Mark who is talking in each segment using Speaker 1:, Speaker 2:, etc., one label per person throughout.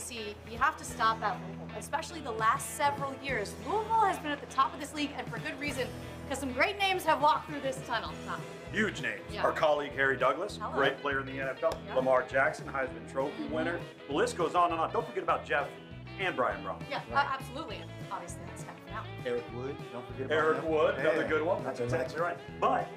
Speaker 1: Lacy, you have to stop at Louisville, especially the last several years. Louisville has been at the top of this league, and for good reason, because some great names have walked through this tunnel.
Speaker 2: Huge names.
Speaker 1: Yeah.
Speaker 2: Our colleague Harry Douglas,
Speaker 1: Hello.
Speaker 2: great player in the NFL.
Speaker 1: Yeah.
Speaker 2: Lamar Jackson, Heisman Trophy winner. The list goes on and on. Don't forget about Jeff and Brian Braum.
Speaker 1: Yeah,
Speaker 3: Right.
Speaker 1: Absolutely. And obviously, that's kind of out.
Speaker 3: Eric Wood, don't forget about
Speaker 2: Eric
Speaker 3: him.
Speaker 2: Wood, another
Speaker 3: Yeah.
Speaker 2: good one. That's
Speaker 3: Yeah.
Speaker 2: exactly right. But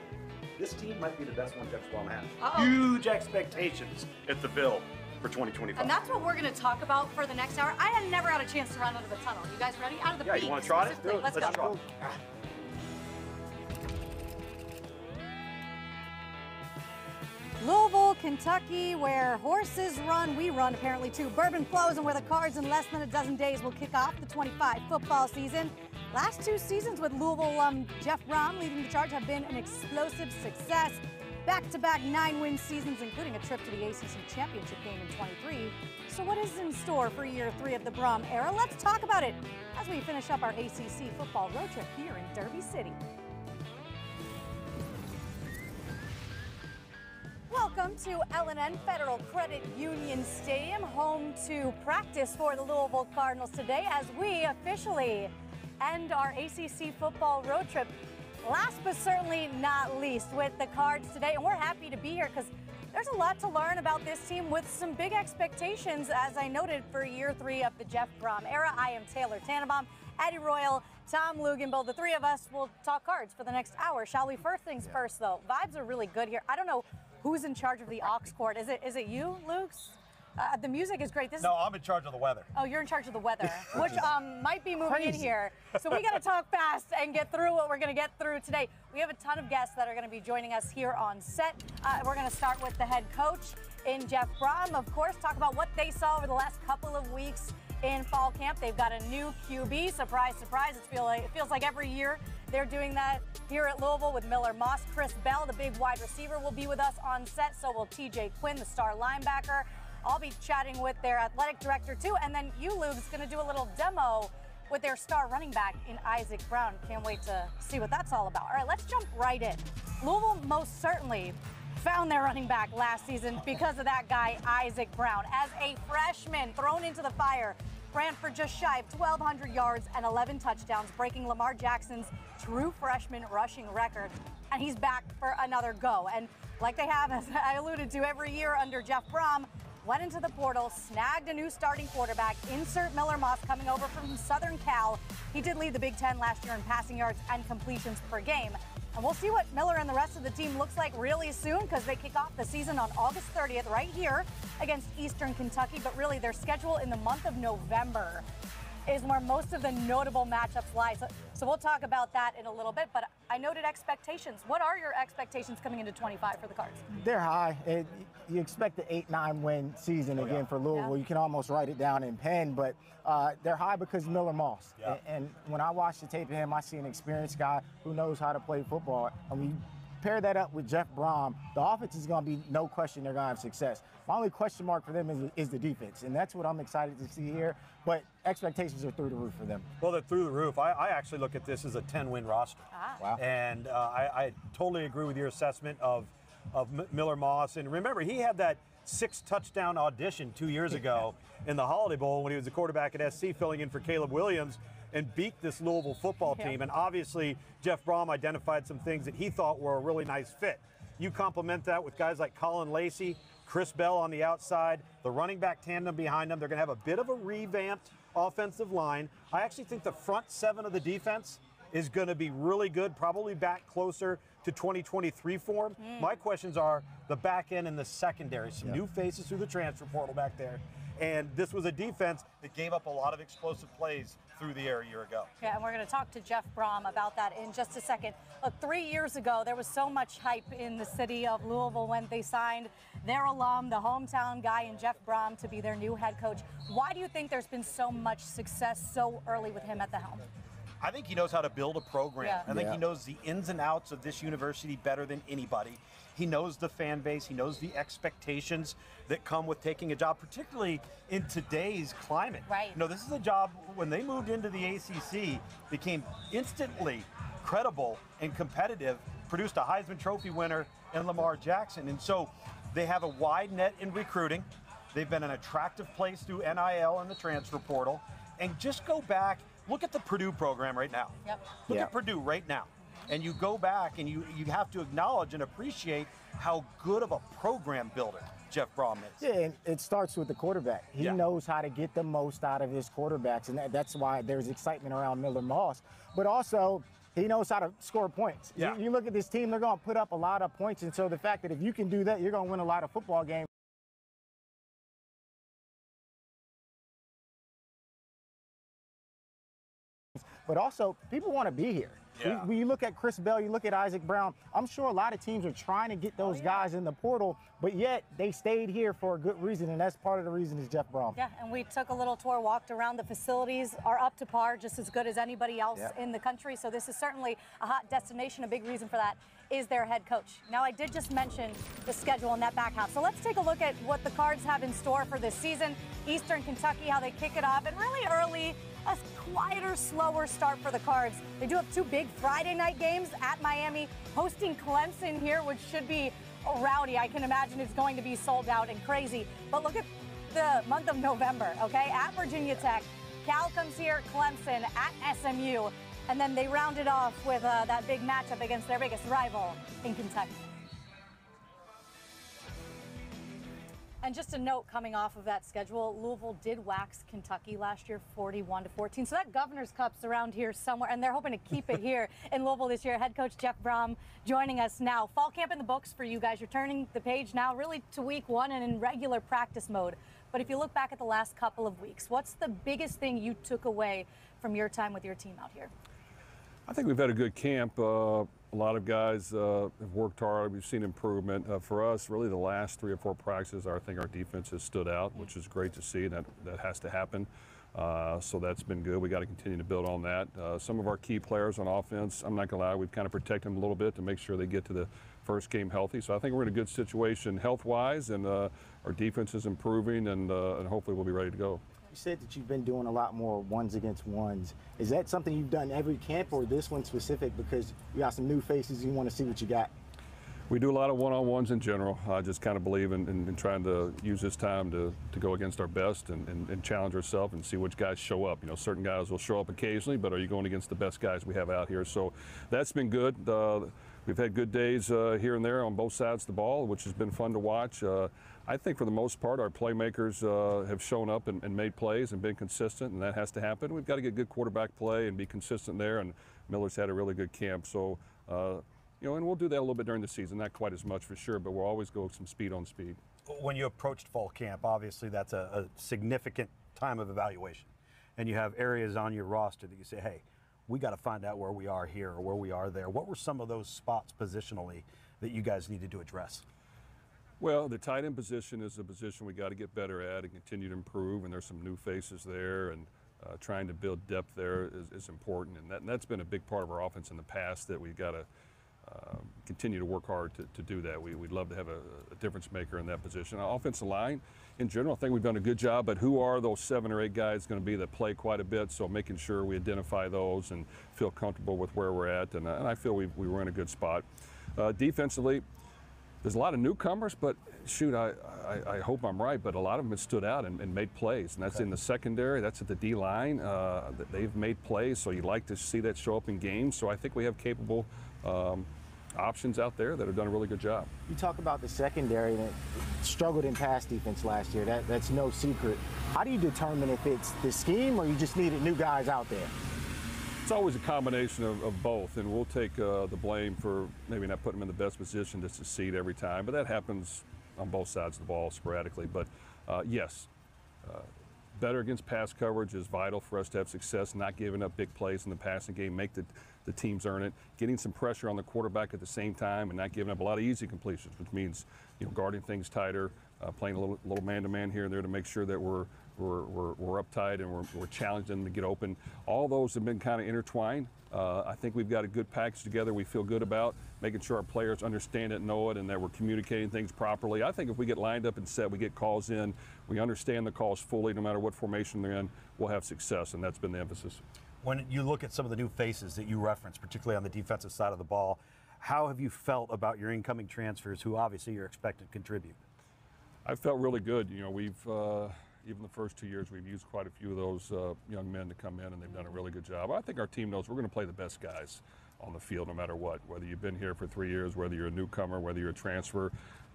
Speaker 2: this team might be the best one Jeff Braum has.
Speaker 1: Uh-oh.
Speaker 2: Huge expectations at the Ville for 2025.
Speaker 1: And that's what we're going to talk about for the next hour. I had never had a chance to run out of the tunnel. You guys ready? Out of the
Speaker 2: Yeah,
Speaker 1: beat.
Speaker 2: you want to try it?
Speaker 1: specifically. Let's
Speaker 2: Let's
Speaker 1: go.
Speaker 2: try it.
Speaker 4: Louisville, Kentucky, where horses run, we run apparently too. Bourbon flows, and where the Cards in less than a dozen days will kick off the 25 football season. Last 2 seasons with Louisville alum Jeff Braum leading the charge have been an explosive success. Back-to-back 9-win seasons, including a trip to the ACC Championship game in 23. So what is in store for year 3 of the Braum era? Let's talk about it as we finish up our ACC Football Road Trip here in Derby City. Welcome to L&N Federal Credit Union Stadium, home to practice for the Louisville Cardinals today as we officially end our ACC Football Road Trip. Last but certainly not least with the Cards today, and we're happy to be here because there's a lot to learn about this team with some big expectations, as I noted, for year 3 of the Jeff Braum era. I am Taylor Tannenbaum, Eddie Royal, Tom Luginbill. The 3 of us will talk Cards for the next hour, shall we? First things first, though. Vibes are really good here. I don't know who's in charge of the aux cord. Is it you, Luke's? The music is great.
Speaker 5: No, I'm in charge of the weather.
Speaker 4: Oh, you're in charge of the weather, which might be moving in here. So we got to talk fast and get through what we're going to get through today. We have a ton of guests that are going to be joining us here on set. We're going to start with the head coach in Jeff Braum, of course, talk about what they saw over the last couple of weeks in fall camp. They've got a new QB. Surprise, surprise. It feels like every year they're doing that here at Louisville with Miller Moss. Chris Bell, the big wide receiver, will be with us on set. So will TJ Quinn, the star linebacker. I'll be chatting with their athletic director, too. And then you, Luke's going to do a little demo with their star running back in Isaac Braum. Can't wait to see what that's all about. All right, let's jump right in. Louisville most certainly found their running back last season because of that guy, Isaac Braum. As a freshman thrown into the fire, ran for just shy of 1,200 yards and 11 touchdowns, breaking Lamar Jackson's true freshman rushing record. And he's back for another go. And like they have, as I alluded to, every year under Jeff Braum, went into the portal, snagged a new starting quarterback, insert Miller Moss coming over from Southern Cal. He did lead the Big Ten last year in passing yards and completions per game. And we'll see what Miller and the rest of the team looks like really soon because they kick off the season on August 30th right here against Eastern Kentucky. But really, their schedule in the month of November is where most of the notable matchups lie. So we'll talk about that in a little bit. But I noted expectations. What are your expectations coming into 25 for the Cards?
Speaker 3: They're high. You expect the 8-9 win season again for Louisville.
Speaker 4: Yeah.
Speaker 3: You can almost write it down in pen, but they're high because Miller Moss.
Speaker 5: Yeah.
Speaker 3: And when I watch the tape of him, I see an experienced guy who knows how to play football. And we pair that up with Jeff Braum, the offense is going to be no question they're going to have success. My only question mark for them is the defense, and that's what I'm excited to see here. But expectations are through the roof for them.
Speaker 5: Well, they're through the roof. I actually look at this as a 10-win roster.
Speaker 3: Wow.
Speaker 5: And I totally agree with your assessment of Miller Moss. And remember, he had that 6-touchdown audition 2 years ago in the Holiday Bowl when he was the quarterback at SC, filling in for Caleb Williams, and beat this Louisville football team. And obviously, Jeff Braum identified some things that he thought were a really nice fit. You complement that with guys like Colin Lacy, Chris Bell on the outside, the running back tandem behind them. They're going to have a bit of a revamped offensive line. I actually think the front 7 of the defense is going to be really good, probably back closer to 2023 form. My questions are the back end and the secondary. Some new faces through the transfer portal back there. And this was a defense that gave up a lot of explosive plays through the air a year ago.
Speaker 4: Yeah, and we're going to talk to Jeff Braum about that in just a second. Look, 3 years ago, there was so much hype in the city of Louisville when they signed their alum, the hometown guy in Jeff Braum, to be their new head coach. Why do you think there's been so much success so early with him at the helm?
Speaker 5: I think he knows how to build a program.
Speaker 4: Yeah.
Speaker 5: I think he knows the ins and outs of this university better than anybody. He knows the fan base. He knows the expectations that come with taking a job, particularly in today's climate.
Speaker 4: Right.
Speaker 5: You know, this is a job, when they moved into the ACC, became instantly credible and competitive, produced a Heisman Trophy winner in Lamar Jackson. And so they have a wide net in recruiting. They've been an attractive place through NIL and the transfer portal. And just go back, look at the Purdue program right now.
Speaker 4: Yep.
Speaker 5: Look at Purdue right now. And you go back and you have to acknowledge and appreciate how good of a program builder Jeff Braum is.
Speaker 3: Yeah, and it starts with the quarterback. He knows how to get the most out of his quarterbacks, and that's why there's excitement around Miller Moss. But also, he knows how to score points.
Speaker 5: Yeah.
Speaker 3: You look at this team, they're going to put up a lot of points, and so the fact that if you can do that, you're going to win a lot of football games. But also, people want to be here.
Speaker 5: Yeah.
Speaker 3: When you look at Chris Bell, you look at Isaac Braum, I'm sure a lot of teams are trying to get those guys in the portal, but yet they stayed here for a good reason, and that's part of the reason is Jeff Braum.
Speaker 4: Yeah, and we took a little tour, walked around. The facilities are up to par, just as good as anybody else in the country. So this is certainly a hot destination. A big reason for that is their head coach. Now, I did just mention the schedule in that back half. So let's take a look at what the Cards have in store for this season. Eastern Kentucky, how they kick it off, and really early, a quieter, slower start for the Cards. They do have two big Friday night games at Miami, hosting Clemson here, which should be rowdy. I can imagine it's going to be sold out and crazy. But look at the month of November, okay? At Virginia Tech, Cal comes here, Clemson at SMU, and then they round it off with that big matchup against their biggest rival in Kentucky. And just a note coming off of that schedule, Louisville did wax Kentucky last year 41-14. So that Governor's Cup's around here somewhere, and they're hoping to keep it here in Louisville this year. Head coach Jeff Braum joining us now. Fall camp in the books for you guys. You're turning the page now really to week one and in regular practice mode. But if you look back at the last couple of weeks, what's the biggest thing you took away from your time with your team out here?
Speaker 6: I think we've had a good camp. A lot of guys have worked hard. We've seen improvement. For us, really the last 3 or 4 practices, I think our defense has stood out, which is great to see. That has to happen. So that's been good. We got to continue to build on that. Some of our key players on offense, I'm not going to lie, we've kind of protected them a little bit to make sure they get to the first game healthy. So I think we're in a good situation health-wise, and our defense is improving, and hopefully we'll be ready to go.
Speaker 3: You said that you've been doing a lot more ones against ones. Is that something you've done every camp, or this one specific because you got some new faces and you want to see what you got?
Speaker 6: We do a lot of one-on-ones in general. I just kind of believe in trying to use this time to go against our best and challenge ourselves and see which guys show up. You know, certain guys will show up occasionally, but are you going against the best guys we have out here? So that's been good. We've had good days here and there on both sides of the ball, which has been fun to watch. I think for the most part, our playmakers have shown up and made plays and been consistent, and that has to happen. We've got to get good quarterback play and be consistent there, and Miller's had a really good camp. So, you know, and we'll do that a little bit during the season, not quite as much for sure, but we'll always go some speed on speed.
Speaker 5: When you approached fall camp, obviously that's a significant time of evaluation, and you have areas on your roster that you say, hey, we got to find out where we are here or where we are there. What were some of those spots positionally that you guys needed to address?
Speaker 6: Well, the tight end position is a position we got to get better at and continue to improve, and there's some new faces there, and trying to build depth there is important, and that's been a big part of our offense in the past that we've got to continue to work hard to do that. We'd love to have a difference maker in that position. Our offensive line, in general, I think we've done a good job, but who are those 7 or 8 guys going to be that play quite a bit, so making sure we identify those and feel comfortable with where we're at, and I feel we were in a good spot. Defensively, there's a lot of newcomers, but shoot, I hope I'm right, but a lot of them have stood out and made plays, and that's in the secondary, that's at the D-line. They've made plays, so you like to see that show up in games, so I think we have capable options out there that have done a really good job.
Speaker 3: You talk about the secondary that struggled in pass defense last year. That's no secret. How do you determine if it's the scheme or you just needed new guys out there?
Speaker 6: It's always a combination of both, and we'll take the blame for maybe not putting them in the best position to succeed every time, but that happens on both sides of the ball sporadically. But yes, better against pass coverage is vital for us to have success, not giving up big plays in the passing game, make the teams earn it, getting some pressure on the quarterback at the same time and not giving up a lot of easy completions, which means, you know, guarding things tighter, playing a little man-to-man here and there to make sure that we're uptight and we're challenging them to get open. All those have been kind of intertwined. I think we've got a good package together we feel good about, making sure our players understand it, know it, and that we're communicating things properly. I think if we get lined up and set, we get calls in, we understand the calls fully, no matter what formation they're in, we'll have success, and that's been the emphasis.
Speaker 5: When you look at some of the new faces that you referenced, particularly on the defensive side of the ball, how have you felt about your incoming transfers who obviously you're expected to contribute?
Speaker 6: I felt really good. You know, we've even the first 2 years we've used quite a few of those young men to come in, and they've done a really good job. I think our team knows we're going to play the best guys on the field no matter what, whether you've been here for 3 years, whether you're a newcomer, whether you're a transfer,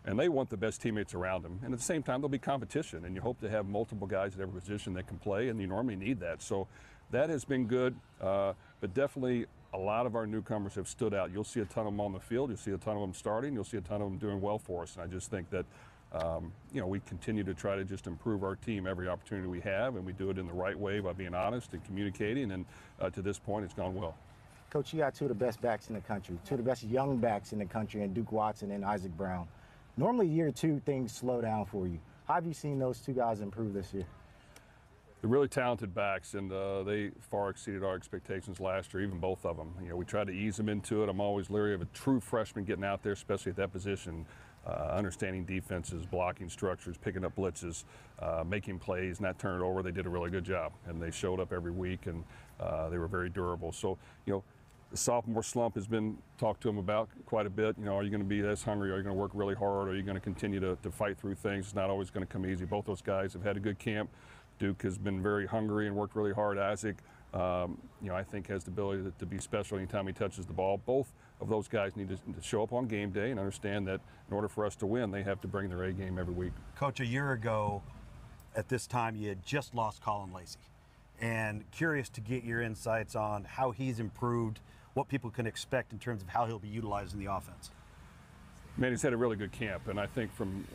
Speaker 6: and they want the best teammates around them. And at the same time, there'll be competition, and you hope to have multiple guys at every position that can play, and you normally need that. So that has been good, but definitely a lot of our newcomers have stood out. You'll see a ton of them on the field. You'll see a ton of them starting. You'll see a ton of them doing well for us, and I just think that you know, we continue to try to just improve our team every opportunity we have, and we do it in the right way by being honest and communicating, and to this point, it's gone well.
Speaker 3: Coach, you got two of the best backs in the country, two of the best young backs in the country, in Duke Watson and Isaac Braum. Normally, year two, things slow down for you. How have you seen those two guys improve this year?
Speaker 6: They're really talented backs, and they far exceeded our expectations last year, even both of them. You know, we tried to ease them into it. I'm always leery of a true freshman getting out there, especially at that position. Understanding defenses, blocking structures, picking up blitzes, making plays, not turn it over. They did a really good job, and they showed up every week, and they were very durable. So, you know, the sophomore slump has been talked to them about quite a bit. You know, are you going to be as hungry? Are you going to work really hard? Are you going to continue to fight through things? It's not always going to come easy. Both those guys have had a good camp. Duke has been very hungry and worked really hard. Isaac, you know, I think has the ability to be special anytime he touches the ball. Both of those guys need to show up on game day and understand that in order for us to win, they have to bring their A game every week.
Speaker 5: Coach, a year ago at this time, you had just lost Colin Lacy. And curious to get your insights on how he's improved, what people can expect in terms of how he'll be utilized in the offense.
Speaker 6: Man, he's had a really good camp, and I think from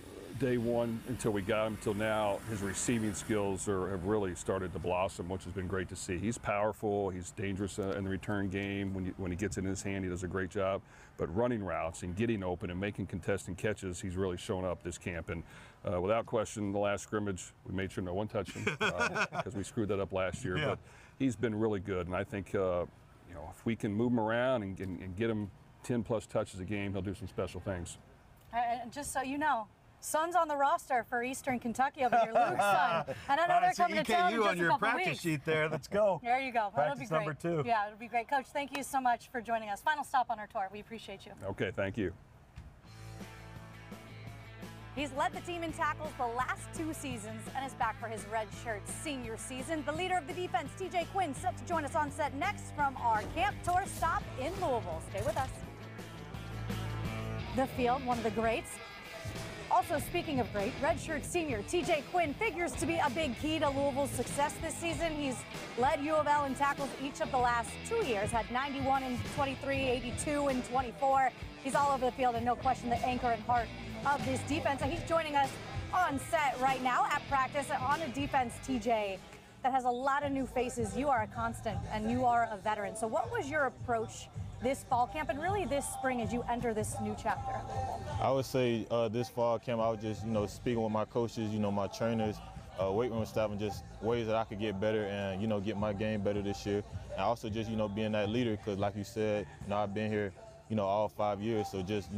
Speaker 6: day one until we got him till now, his receiving skills have really started to blossom, which has been great to see. He's powerful, he's dangerous in the return game. When he gets it in his hand, he does a great job. But running routes and getting open and making contesting catches, he's really shown up this camp. And without question, the last scrimmage, we made sure no one touched him because we screwed that up last year. Yeah. But he's been really good, and I think you know, if we can move him around and get him 10+ touches a game, he'll do some special things.
Speaker 4: And just so you know, son's on the roster for Eastern Kentucky over here, Luke's son. And I know they're coming to town in just
Speaker 5: on your
Speaker 4: a couple
Speaker 5: practice
Speaker 4: weeks.
Speaker 5: sheet there. Let's go.
Speaker 4: There you go. That'll be
Speaker 5: Practice
Speaker 4: great.
Speaker 5: number 2.
Speaker 4: Yeah, it'll be great. Coach, thank you so much for joining us. Final stop on our tour. We appreciate you.
Speaker 6: Okay, thank you.
Speaker 4: He's led the team in tackles the last 2 seasons and is back for his redshirt senior season. The leader of the defense, TJ Quinn, set to join us on set next from our camp tour stop in Louisville. Stay with us. The field, one of the greats. Also, speaking of great, redshirt senior TJ Quinn figures to be a big key to Louisville's success this season. He's led U of L in tackles each of the last 2 years, had 91 in 23, 82 in 24. He's all over the field and no question the anchor and heart of this defense. And he's joining us on set right now at practice on a defense, TJ, that has a lot of new faces. You are a constant and you are a veteran. So what was your approach this fall camp and really this spring as you enter this new chapter?
Speaker 7: I would say this fall camp, I was just, speaking with my coaches, my trainers, weight room staff, and just ways that I could get better and, get my game better this year. And also just, being that leader, because like you said, I've been here, all 5 years. So just,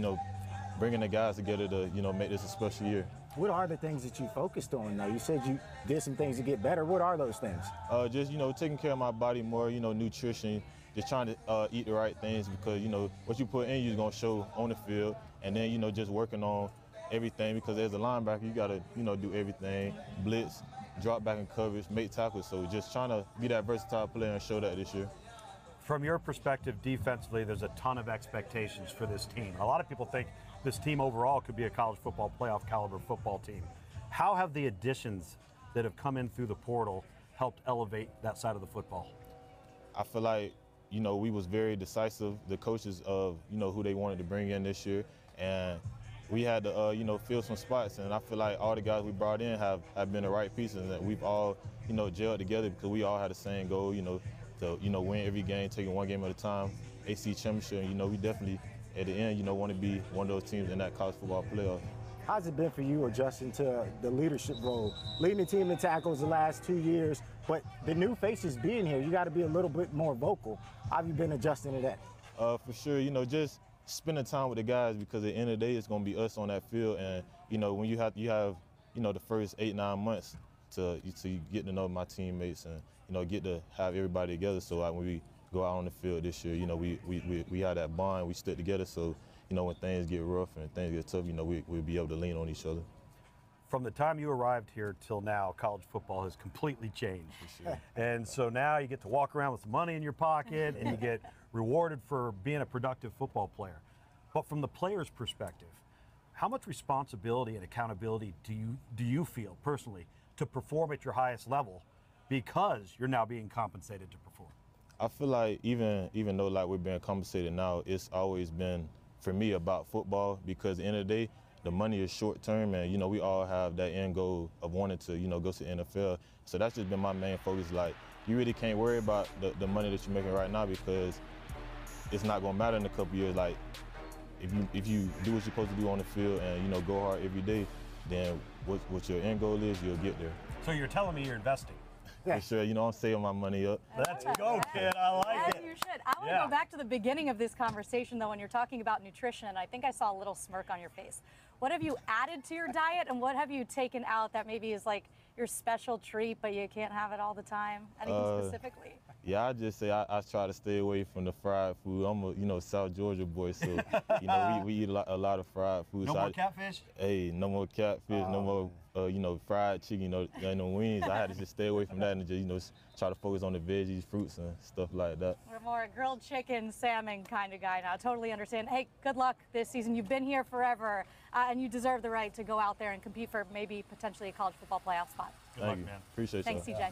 Speaker 7: bringing the guys together to, make this a special year.
Speaker 3: What are the things that you focused on now? You said you did some things to get better. What are those things?
Speaker 7: Just, taking care of my body more, nutrition, just trying to eat the right things because, what you put in you is going to show on the field. And then, just working on everything because as a linebacker, you got to, do everything, blitz, drop back in coverage, make tackles. So just trying to be that versatile player and show that this year.
Speaker 5: From your perspective, defensively, there's a ton of expectations for this team. A lot of people think this team overall could be a college football playoff caliber football team. How have the additions that have come in through the portal helped elevate that side of the football?
Speaker 7: I feel like, we was very decisive, the coaches of, who they wanted to bring in this year. And we had to, fill some spots. And I feel like all the guys we brought in have been the right pieces. And that we've all, gelled together because we all had the same goal, to, win every game, taking one game at a time, ACC championship. And, we definitely, at the end, want to be one of those teams in that college football playoff.
Speaker 3: How's it been for you adjusting to the leadership role? Leading the team in tackles the last 2 years, but the new faces being here, you got to be a little bit more vocal. How have you been adjusting to that?
Speaker 7: For sure, just spending time with the guys because at the end of the day, it's going to be us on that field. And, when you have the first 8-9 months to get to know my teammates and, get to have everybody together. So like when we go out on the field this year, we have that bond, we stick together. So, when things get rough and things get tough, we'll be able to lean on each other.
Speaker 5: From the time you arrived here till now, college football has completely changed. And so now you get to walk around with some money in your pocket and you get rewarded for being a productive football player. But from the player's perspective, how much responsibility and accountability do you feel personally to perform at your highest level because you're now being compensated to perform?
Speaker 7: I feel like even though like we're being compensated now, it's always been for me about football, because at the end of the day, the money is short term, and we all have that end goal of wanting to go to the NFL. So that's just been my main focus. Like, you really can't worry about the money that you're making right now, because it's not gonna matter in a couple years. Like, if you do what you're supposed to do on the field and go hard every day, then what your end goal is, you'll get there.
Speaker 5: So you're telling me you're investing?
Speaker 7: For sure, I'm saving my money up.
Speaker 5: Let's go, kid. I like it.
Speaker 4: You should. I want to go back to the beginning of this conversation, though, when you're talking about nutrition, and I think I saw a little smirk on your face. What have you added to your diet, and what have you taken out that maybe is like your special treat, but you can't have it all the time? Anything specifically?
Speaker 7: Yeah, I just say I try to stay away from the fried food. I'm a South Georgia boy, so we eat a lot of fried food.
Speaker 5: No more catfish?
Speaker 7: Hey, no more catfish, no more fried chicken, no wings. I had to just stay away from that and just try to focus on the veggies, fruits, and stuff like that.
Speaker 4: We're more a grilled chicken, salmon kind of guy now. Totally understand. Hey, good luck this season. You've been here forever, and you deserve the right to go out there and compete for maybe potentially a college football playoff spot.
Speaker 5: Good luck, man.
Speaker 7: Appreciate it.
Speaker 4: Thanks, CJ.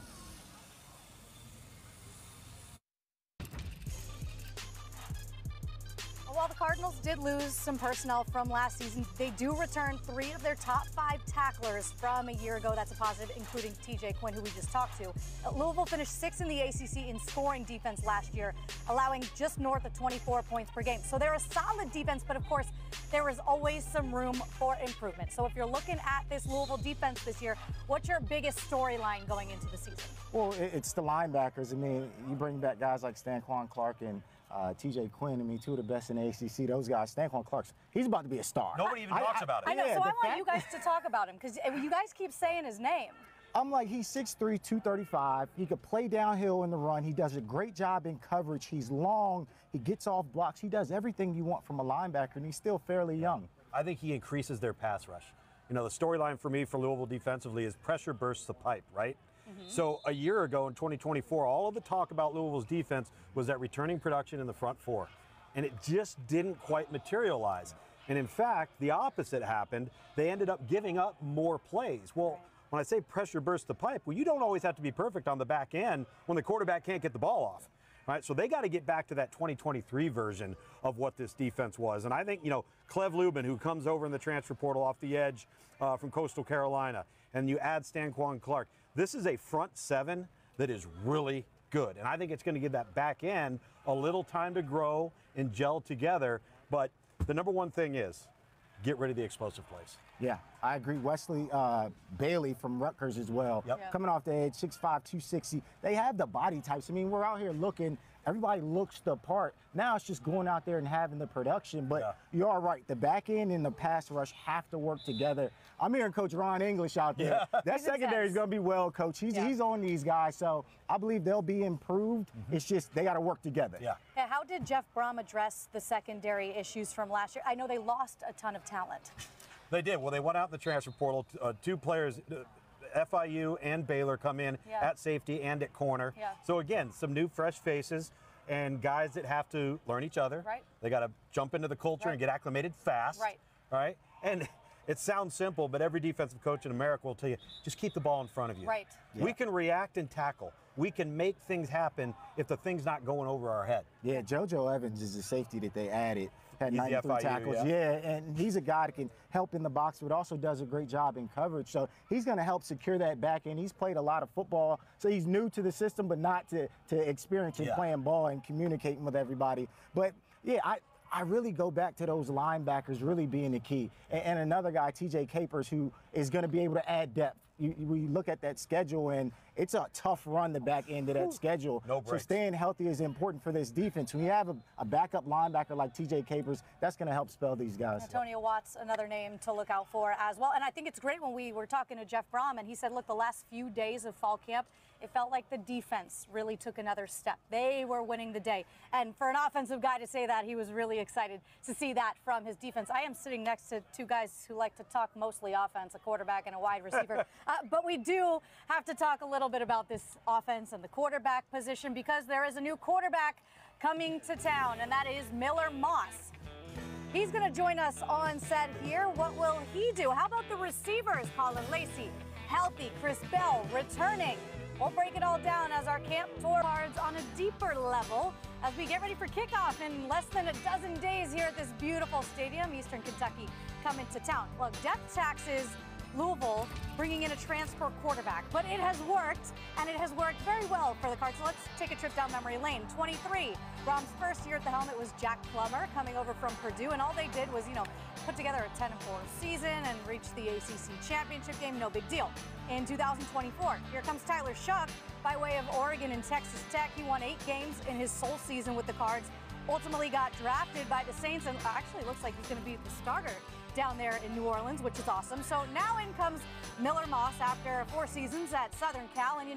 Speaker 4: While the Cardinals did lose some personnel from last season, they do return 3 of their top 5 tacklers from a year ago. That's a positive, including TJ Quinn, who we just talked to. Louisville finished 6th in the ACC in scoring defense last year, allowing just north of 24 points per game. So they're a solid defense, but of course, there is always some room for improvement. So if you're looking at this Louisville defense this year, what's your biggest storyline going into the season?
Speaker 3: Well, it's the linebackers. I mean, you bring back guys like Stanquan Clark and TJ Quinn. I mean, 2 of the best in the ACC. Those guys, Stanquan Clark's, he's about to be a star.
Speaker 5: Nobody even talks about it.
Speaker 4: I know,
Speaker 3: Yeah,
Speaker 4: so I want you guys to talk about him, because you guys keep saying his name.
Speaker 3: I'm like, he's 6'3", 235. He could play downhill in the run. He does a great job in coverage. He's long. He gets off blocks. He does everything you want from a linebacker, and he's still fairly young.
Speaker 5: I think he increases their pass rush. The storyline for me for Louisville defensively is pressure bursts the pipe, right? So a year ago in 2024, all of the talk about Louisville's defense was that returning production in the front 4. And it just didn't quite materialize. And in fact, the opposite happened. They ended up giving up more plays. Well, when I say pressure burst the pipe, well, you don't always have to be perfect on the back end when the quarterback can't get the ball off. Right? So they got to get back to that 2023 version of what this defense was. And I think, Clev Lubin, who comes over in the transfer portal off the edge from Coastal Carolina, and you add Stanquan Clark, this is a front 7 that is really good. And I think it's going to give that back end a little time to grow and gel together. But the number one thing is get rid of the explosive plays.
Speaker 3: Yeah, I agree. Wesley Bailey from Rutgers as well.
Speaker 5: Yep.
Speaker 3: Coming off the edge, 6'5", 260. They have the body types. I mean, we're out here looking. Everybody looks the part. Now it's just going out there and having the production. But you are right. The back end and the pass rush have to work together. I'm hearing Coach Ron English out there.
Speaker 5: Yeah.
Speaker 3: That secondary is going to be well coached. He's on these guys. So I believe they'll be improved. It's just they got to work together.
Speaker 5: Yeah.
Speaker 4: How did Jeff Braum address the secondary issues from last year? I know they lost a ton of talent.
Speaker 5: They did. Well, they went out in the transfer portal. 2 players, FIU and Baylor, come in at safety and at corner.
Speaker 4: Yeah.
Speaker 5: So again, some new fresh faces and guys that have to learn each other.
Speaker 4: Right.
Speaker 5: They got to jump into the culture and get acclimated fast.
Speaker 4: Right.
Speaker 5: Right. And it sounds simple, but every defensive coach in America will tell you, just keep the ball in front of you.
Speaker 4: Right.
Speaker 5: Yeah. We can react and tackle. We can make things happen if the thing's not going over our head.
Speaker 3: Yeah, JoJo Evans is the safety that they added. Had
Speaker 5: He's
Speaker 3: 93
Speaker 5: the FIU,
Speaker 3: tackles. And he's a guy that can help in the box, but also does a great job in coverage. So he's going to help secure that back end. He's played a lot of football, so he's new to the system, but not to experiencing playing ball and communicating with everybody. But yeah, I really go back to those linebackers really being the key. And another guy, TJ Capers, who is going to be able to add depth. We look at that schedule, and it's a tough run the back end of that schedule.
Speaker 5: No
Speaker 3: so
Speaker 5: breaks.
Speaker 3: staying healthy is important for this defense. When you have a backup linebacker like TJ Capers, that's going to help spell these guys.
Speaker 4: Antonio Watts, another name to look out for as well. And I think it's great when we were talking to Jeff Braum, and he said, look, the last few days of fall camp, it felt like the defense really took another step. They were winning the day. And for an offensive guy to say that, he was really excited to see that from his defense. I am sitting next to two guys who like to talk mostly offense, a quarterback and a wide receiver. But we do have to talk a little bit about this offense and the quarterback position, because there is a new quarterback coming to town, and that is Miller Moss. He's going to join us on set here. What will he do? How about the receivers? Colin Lacy, healthy. Chris Bell, returning. We'll break it all down as our camp tour cards on a deeper level as we get ready for kickoff in less than a dozen days here at this beautiful stadium, Eastern Kentucky, coming to town. Look, death taxes, Louisville bringing in a transfer quarterback, but it has worked, and it has worked very well for the Cards. So let's take a trip down memory lane. 23, Braum's first year at the helm, it was Jack Plummer coming over from Purdue, and all they did was, put together a 10-4 season and reach the ACC championship game, no big deal. In 2024, here comes Tyler Shuck by way of Oregon and Texas Tech. He won 8 games in his sole season with the Cards, ultimately got drafted by the Saints, and actually looks like he's going to be the starter down there in New Orleans, which is awesome. So now in comes Miller Moss after 4 seasons at Southern Cal, and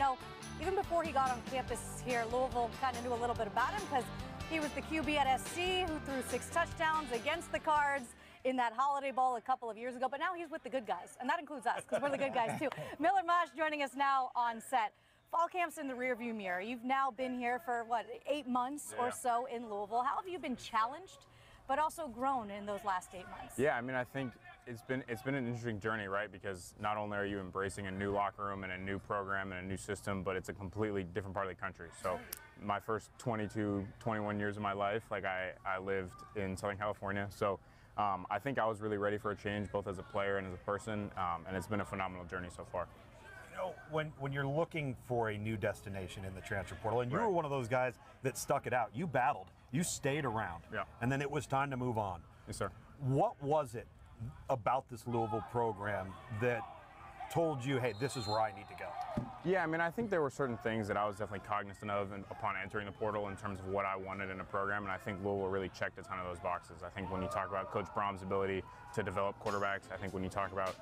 Speaker 4: even before he got on campus here, Louisville kind of knew a little bit about him because he was the QB at SC who threw 6 touchdowns against the Cards in that Holiday Bowl a couple of years ago, but now he's with the good guys, and that includes us because we're the good guys too. Miller Moss joining us now on set. Fall camp's in the rearview mirror. You've now been here for, 8 months or so in Louisville. How have you been challenged, but also grown in those last 8 months?
Speaker 8: Yeah, I mean, I think it's been an interesting journey, right? Because not only are you embracing a new locker room and a new program and a new system, but it's a completely different part of the country. So my first 22, 21 years of my life, I lived in Southern California. So I think I was really ready for a change, both as a player and as a person, and it's been a phenomenal journey so far.
Speaker 5: When you're looking for a new destination in the transfer portal, and you were one of those guys that stuck it out, you battled, you stayed around, and then it was time to move on.
Speaker 8: Yes, sir.
Speaker 5: What was it about this Louisville program that told you, hey, this is where I need to go?
Speaker 8: Yeah, I mean, I think there were certain things that I was definitely cognizant of upon entering the portal in terms of what I wanted in a program, and I think Louisville really checked a ton of those boxes. I think when you talk about Coach Braum's ability to develop quarterbacks, I think when you talk about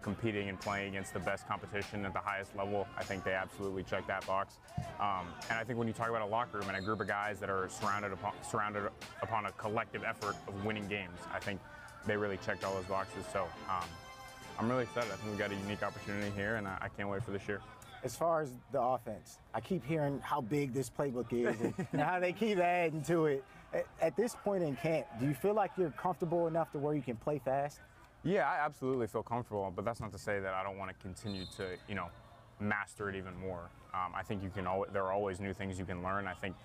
Speaker 8: competing and playing against the best competition at the highest level, I think they absolutely check that box. And I think when you talk about a locker room and a group of guys that are surrounded upon a collective effort of winning games, I think they really checked all those boxes. So I'm really excited. I think we've got a unique opportunity here, and I can't wait for this year.
Speaker 3: As far as the offense, I keep hearing how big this playbook is and how they keep adding to it. At this point in camp, do you feel like you're comfortable enough to where you can play fast?
Speaker 8: Yeah, I absolutely feel comfortable, but that's not to say that I don't want to continue to, master it even more. I think there are always new things you can learn. I think,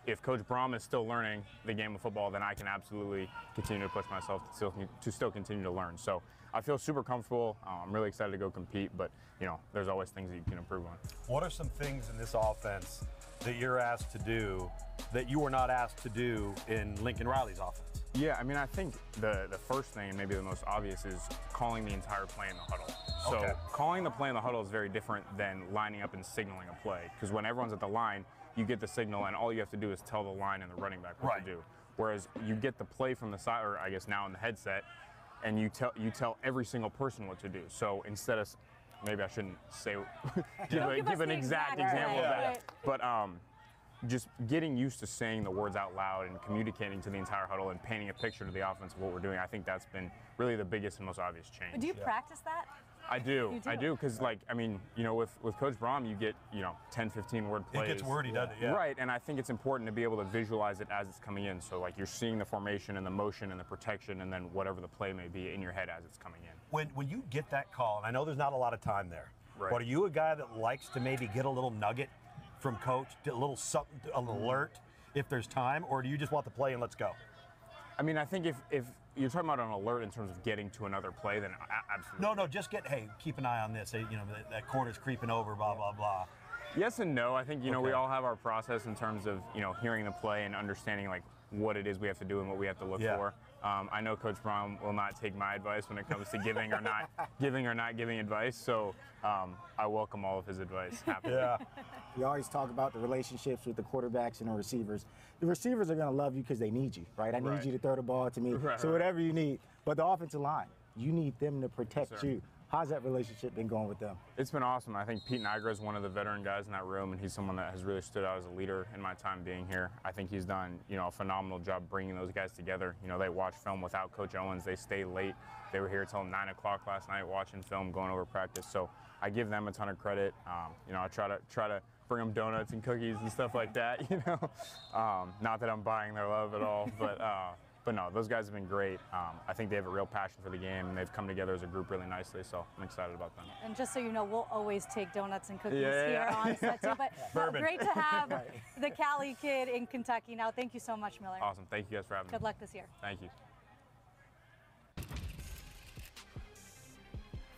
Speaker 8: if Coach Braum is still learning the game of football, then I can absolutely continue to push myself to still continue to learn. So I feel super comfortable. I'm really excited to go compete, but, there's always things that you can improve on.
Speaker 5: What are some things in this offense that you're asked to do that you were not asked to do in Lincoln Riley's offense?
Speaker 8: Yeah, I mean, I think the first thing, and maybe the most obvious, is calling the entire play in the huddle. So calling the play in the huddle is very different than lining up and signaling a play. Because when everyone's at the line, you get the signal, and all you have to do is tell the line and the running back what to do. Whereas you get the play from the side, or I guess now in the headset, and you tell every single person what to do. So instead of, maybe I shouldn't say, give an exact example of that. But just getting used to saying the words out loud and communicating to the entire huddle and painting a picture to the offense of what we're doing, I think that's been really the biggest and most obvious change.
Speaker 4: Do you practice that?
Speaker 8: I do. I do, because, with Coach Braum, you get, 10, 15 word plays.
Speaker 5: It gets wordy, doesn't it? Yeah.
Speaker 8: Right, and I think it's important to be able to visualize it as it's coming in. So, you're seeing the formation and the motion and the protection and then whatever the play may be in your head as it's coming in.
Speaker 5: When you get that call, and I know there's not a lot of time there, but are you a guy that likes to maybe get a little nugget from Coach, a little something, an alert if there's time, or do you just want the play and let's go?
Speaker 8: I mean, I think if you're talking about an alert in terms of getting to another play, then absolutely.
Speaker 5: No, just keep an eye on this. That corner's creeping over, blah, blah, blah.
Speaker 8: Yes and no. I think, we all have our process in terms of, hearing the play and understanding, what it is we have to do and what we have to look for. I know Coach Braum will not take my advice when it comes to giving or not giving advice, so I welcome all of his advice happily.
Speaker 3: We always talk about the relationships with the quarterbacks and the receivers. The receivers are going to love you because they need you, right? I need you to throw the ball to me, so whatever you need. But the offensive line, you need them to protect you. How's that relationship been going with them?
Speaker 8: It's been awesome. I think Pete Niagara is one of the veteran guys in that room, and he's someone that has really stood out as a leader in my time being here. I think he's done, a phenomenal job bringing those guys together. They watch film without Coach Owens. They stay late. They were here till 9 o'clock last night watching film, going over practice. So I give them a ton of credit. I try to bring them donuts and cookies and stuff like that. Not that I'm buying their love at all, but no, those guys have been great. I think they have a real passion for the game, and they've come together as a group really nicely, so I'm excited about them.
Speaker 4: And just so you know, we'll always take donuts and cookies here on set too. But great to have the Cali kid in Kentucky. Now, thank you so much, Miller.
Speaker 8: Awesome. Thank you guys for having me.
Speaker 4: Good luck this year.
Speaker 8: Thank you.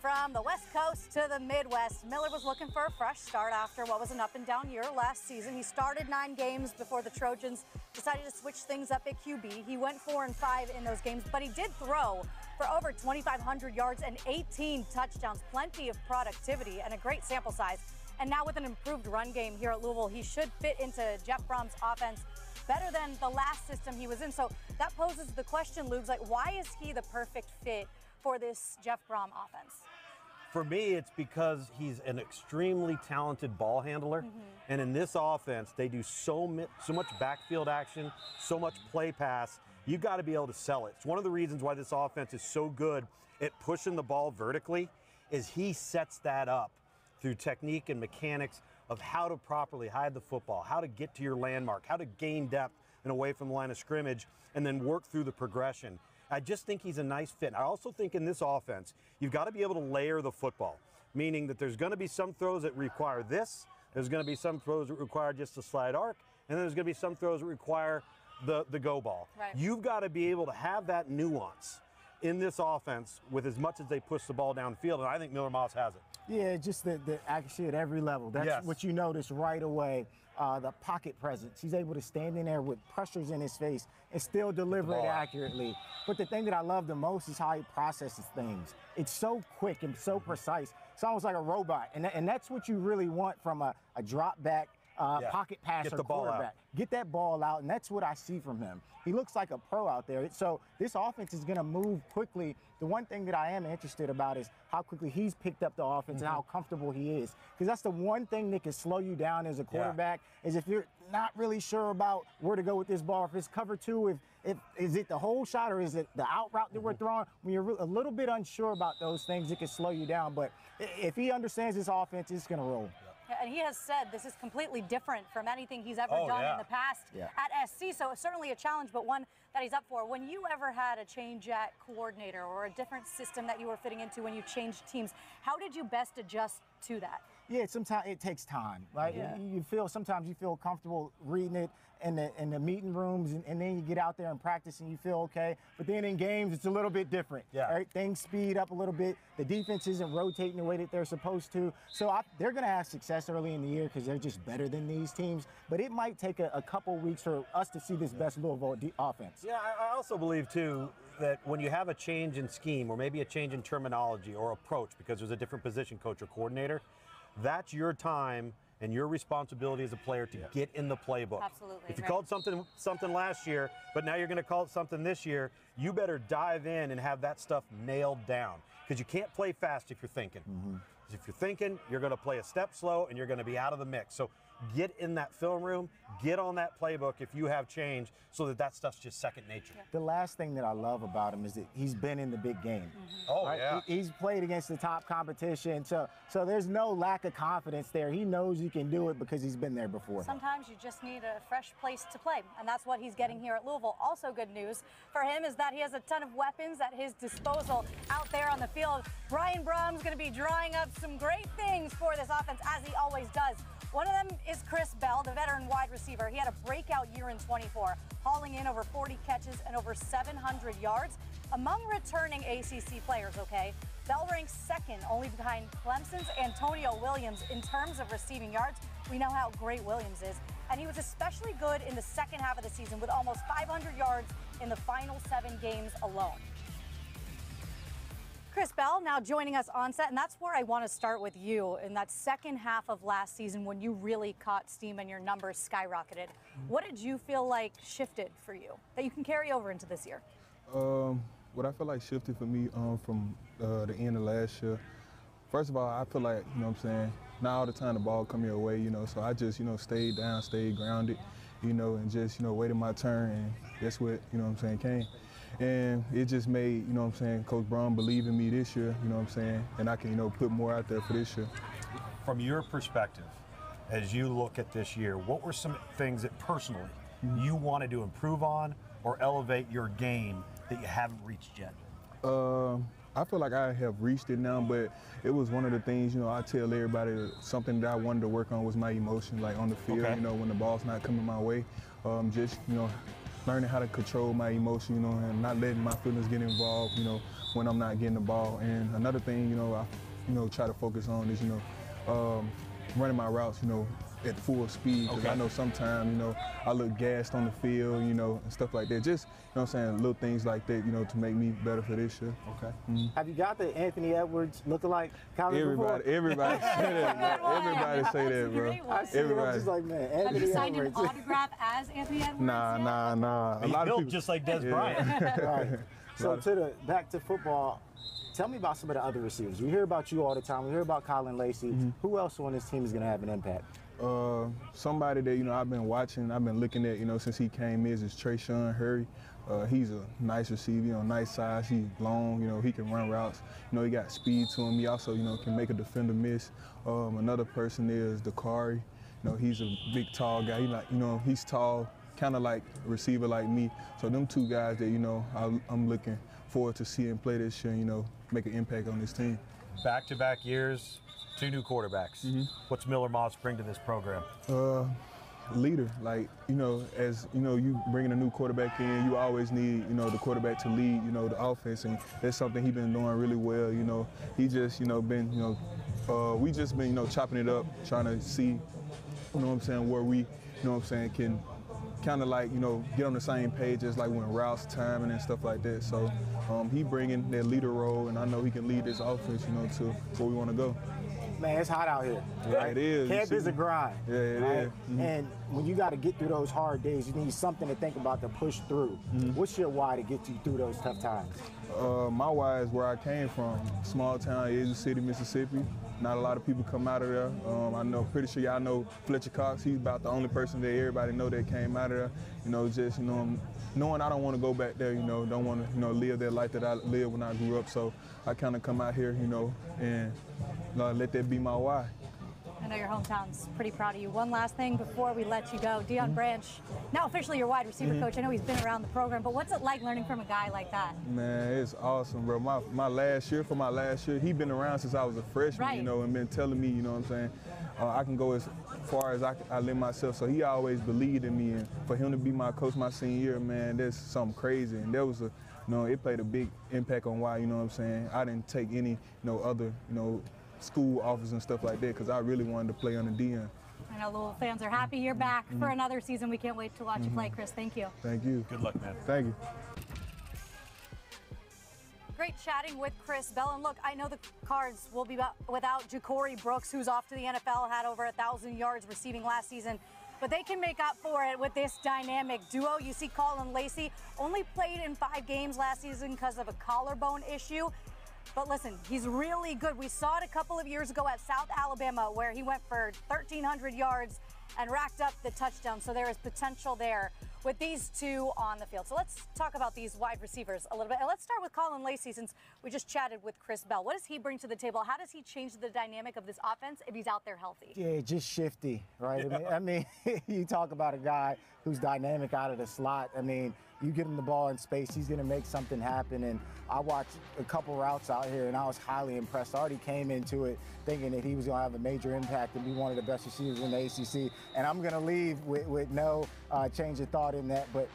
Speaker 4: From the West Coast to the Midwest, Miller was looking for a fresh start after what was an up-and-down year last season. He started 9 games before the Trojans decided to switch things up at QB. He went 4-5 in those games, but he did throw for over 2,500 yards and 18 touchdowns, plenty of productivity and a great sample size. And now with an improved run game here at Louisville, he should fit into Jeff Braum's offense better than the last system he was in. So that poses the question, Luke, why is he the perfect fit for this Jeff Braum offense?
Speaker 5: For me, it's because he's an extremely talented ball handler. And in this offense, they do so much backfield action, so much play pass. You've got to be able to sell it. It's one of the reasons why this offense is so good at pushing the ball vertically, is he sets that up through technique and mechanics of how to properly hide the football, how to get to your landmark, how to gain depth and away from the line of scrimmage, and then work through the progression. I just think he's a nice fit. I also think in this offense, you've got to be able to layer the football, meaning that there's going to be some throws that require this, there's going to be some throws that require just a slide arc, and then there's going to be some throws that require the go ball. Right. You've got to be able to have that nuance in this offense with as much as they push the ball downfield, and I think Miller Moss has it.
Speaker 3: Yeah, just the accuracy at every level. That's what you notice right away. The pocket presence. He's able to stand in there with pressures in his face and still deliver it accurately. But the thing that I love the most is how he processes things. It's so quick and so precise. It's almost like a robot. And that's what you really want from a drop back pocket passer quarterback. Get that ball out, and that's what I see from him. He looks like a pro out there. So this offense is going to move quickly. The one thing that I am interested about is how quickly he's picked up the offense and how comfortable he is. Because that's the one thing that can slow you down as a quarterback is if you're not really sure about where to go with this ball. If it's cover 2, is it the whole shot or is it the out route that we're throwing? When you're a little bit unsure about those things, it can slow you down. But if he understands this offense, it's going to roll.
Speaker 4: And he has said this is completely different from anything he's ever done in the past at SC, so it's certainly a challenge, but one that he's up for. When you ever had a change at coordinator or a different system that you were fitting into when you changed teams, how did you best adjust to that? Yeah,
Speaker 3: sometimes it takes time, right? Sometimes you feel comfortable reading it in the meeting rooms, and then you get out there and practice and you feel okay. But then in games, it's a little bit different. Right? Things speed up a little bit. The defense isn't rotating the way that they're supposed to. So they're going to have success early in the year because they're just better than these teams. But it might take a couple weeks for us to see this best Louisville offense.
Speaker 5: Yeah, I also believe, too, that when you have a change in scheme or maybe a change in terminology or approach because there's a different position coach or coordinator, that's your time and your responsibility as a player to get in the playbook.
Speaker 4: Absolutely.
Speaker 5: If you called something last year, but now you're going to call it something this year, you better dive in and have that stuff nailed down because you can't play fast if you're thinking. If you're thinking, you're going to play a step slow and you're going to be out of the mix. So get in that film room, get on that playbook if you have change so that stuff's just second nature.
Speaker 3: The last thing that I love about him is that he's been in the big game. He's played against the top competition, so there's no lack of confidence there. He knows he can do it because he's been there before.
Speaker 4: Sometimes you just need a fresh place to play, and that's what he's getting here at Louisville. Also good news for him is that he has a ton of weapons at his disposal out there on the field. Brian Braum's going to be drawing up some great things for this offense, as he always does. One of them is Chris Bell, the veteran wide receiver. He had a breakout year in 24, hauling in over 40 catches and over 700 yards. Among returning ACC players, okay, Bell ranks second, only behind Clemson's Antonio Williams in terms of receiving yards. We know how great Williams is. And he was especially good in the second half of the season with almost 500 yards in the final 7 games alone. Chris Bell now joining us on set, and that's where I want to start with you in that second half of last season when you really caught steam and your numbers skyrocketed. What did you feel like shifted for you that you can carry over into this year?
Speaker 9: What I feel like shifted for me from the end of last year, first of all, I feel like, you know what I'm saying, not all the time the ball come your way, you know, so I just, you know, stayed down, stayed grounded, you know, and just, you know, waited my turn, and that's what, you know what I'm saying, came. And it just made, you know what I'm saying, Coach Braum believe in me this year, you know what I'm saying, and I can, you know, put more out there for this year.
Speaker 5: From your perspective, as you look at this year, what were some things that personally you wanted to improve on or elevate your game that you haven't reached yet?
Speaker 9: I feel like I have reached it now, but it was one of the things, you know, I tell everybody something that I wanted to work on was my emotion, like on the field, you know, when the ball's not coming my way. Just, you know, learning how to control my emotion, you know, and not letting my feelings get involved, you know, when I'm not getting the ball. And another thing, you know, I try to focus on is, you know, running my routes, you know, at full speed, because I know sometimes, you know, I look gassed on the field, you know, and stuff like that. Just, you know what I'm saying, little things like that, you know, to make me better for this year.
Speaker 5: Okay.
Speaker 3: Have you got the Anthony Edwards lookalike comment
Speaker 9: Everybody say that, bro. Everybody say that, bro.
Speaker 3: I see it, I'm just like, man, Anthony
Speaker 4: Have you signed
Speaker 3: Edwards.
Speaker 4: an autograph as Anthony Edwards?
Speaker 9: Nah.
Speaker 5: He's built just like Des Bryant.
Speaker 3: Right. So back to football. Tell me about some of the other receivers. We hear about you all the time. We hear about Colin Lacy. Who else on this team is going to have an impact?
Speaker 9: Somebody that, you know, I've been watching, I've been looking at, you know, since he came is Trayshawn Hurry. He's a nice receiver, you know, nice size. He's long, you know, he can run routes. You know, he got speed to him. He also, you know, can make a defender miss. Another person is Dakari. You know, he's a big, tall guy. He like, you know, he's tall, kind of like a receiver like me. So them two guys that, you know, I'm looking forward to seeing play this year, you know, make an impact on this team.
Speaker 5: Back-to-back years, 2 new quarterbacks. What's Miller Moss bring to this program?
Speaker 9: Leader, like, you know, as you know, you bringing a new quarterback in, you always need, you know, the quarterback to lead, you know, the offense, and that's something he's been doing really well. You know, he just, you know, been, you know, we just been, you know, chopping it up, trying to see, you know what I'm saying, where we, you know what I'm saying, can kind of like, you know, get on the same page as like when routes timing and stuff like that. So he bringing that leader role, and I know he can lead this offense, you know, to where we want to go.
Speaker 3: Man, it's hot out here.
Speaker 9: Right? It is.
Speaker 3: Camp is a grind.
Speaker 9: Yeah, it is.
Speaker 3: And when you got to get through those hard days, you need something to think about to push through. What's your why to get you through those tough times?
Speaker 9: My why is where I came from, small town, Asian City, Mississippi. Not a lot of people come out of there. I know, pretty sure y'all know Fletcher Cox. He's about the only person that everybody know that came out of there. You know, just, you know, knowing I don't want to go back there, you know, don't want to, you know, live that life that I lived when I grew up. So I kind of come out here, you know, and let that be my why.
Speaker 4: I know your hometown's pretty proud of you. One last thing before we let you go. Deion Branch, now officially your wide receiver coach. I know he's been around the program, but what's it like learning from a guy like that?
Speaker 9: Man, it's awesome, bro. My last year, he been around since I was a freshman, you know, and been telling me, you know what I'm saying, I can go as far as I let myself. So he always believed in me, and for him to be my coach my senior year, man, that's something crazy. And that was it played a big impact on why, you know what I'm saying, I didn't take any, other, school offers and stuff like that, because I really wanted to play under Deion.
Speaker 4: I know Louisville fans are happy you're back for another season. We can't wait to watch you play, Chris. Thank you.
Speaker 9: Thank you.
Speaker 5: Good luck, man.
Speaker 9: Thank you.
Speaker 4: Great chatting with Chris Bell. And look, I know the Cards will be without Ja'Cory Brooks, who's off to the NFL, had over 1,000 yards receiving last season. But they can make up for it with this dynamic duo. You see Colin Lacy only played in 5 games last season because of a collarbone issue. But listen, he's really good. We saw it a couple of years ago at South Alabama, where he went for 1,300 yards and racked up the touchdown. So there is potential there with these two on the field. So let's talk about these wide receivers a little bit. And let's start with Colin Lacy, since we just chatted with Chris Bell. What does he bring to the table? How does he change the dynamic of this offense if he's out there healthy?
Speaker 3: Yeah, just shifty, right? I mean, you talk about a guy who's dynamic out of the slot. I mean, you get him the ball in space, he's going to make something happen. And I watched a couple routes out here, and I was highly impressed. I already came into it thinking that he was going to have a major impact and be one of the best receivers in the ACC. And I'm going to leave with no change of thought in that. But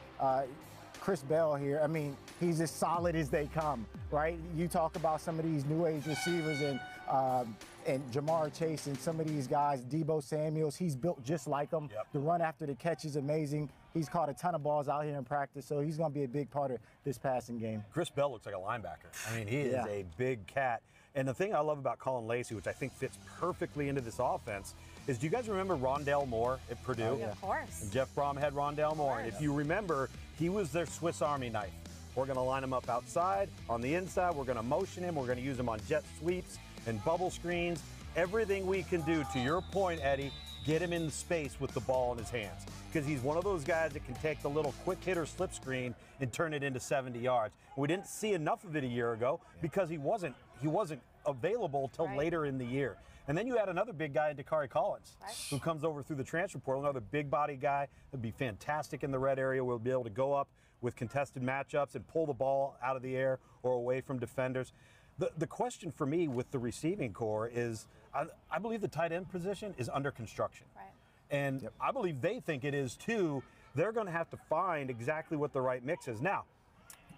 Speaker 3: Chris Bell here, I mean, he's as solid as they come, right? You talk about some of these new age receivers and Jamar Chase and some of these guys, Debo Samuels, he's built just like them.
Speaker 5: Yep.
Speaker 3: The run after the catch is amazing. He's caught a ton of balls out here in practice, so he's going to be a big part of this passing game.
Speaker 5: Chris Bell looks like a linebacker. I mean, he is a big cat. And the thing I love about Colin Lacy, which I think fits perfectly into this offense, is do you guys remember Rondell Moore at Purdue?
Speaker 4: Oh, yeah. Of course.
Speaker 5: And Jeff Braum had Rondell Moore. And if you remember, he was their Swiss Army knife. We're going to line him up outside, on the inside. We're going to motion him. We're going to use him on jet sweeps and bubble screens. Everything we can do, to your point, Eddie, get him in space with the ball in his hands. Because he's one of those guys that can take the little quick hitter slip screen and turn it into 70 yards. We didn't see enough of it a year ago because he wasn't available till later in the year. And then you had another big guy in Dakari Collins, who comes over through the transfer portal, another big body guy that'd be fantastic in the red area. We'll be able to go up with contested matchups and pull the ball out of the air or away from defenders. The question for me with the receiving core is, I believe the tight end position is under construction.
Speaker 4: Right.
Speaker 5: And I believe they think it is too. They're going to have to find exactly what the right mix is. Now,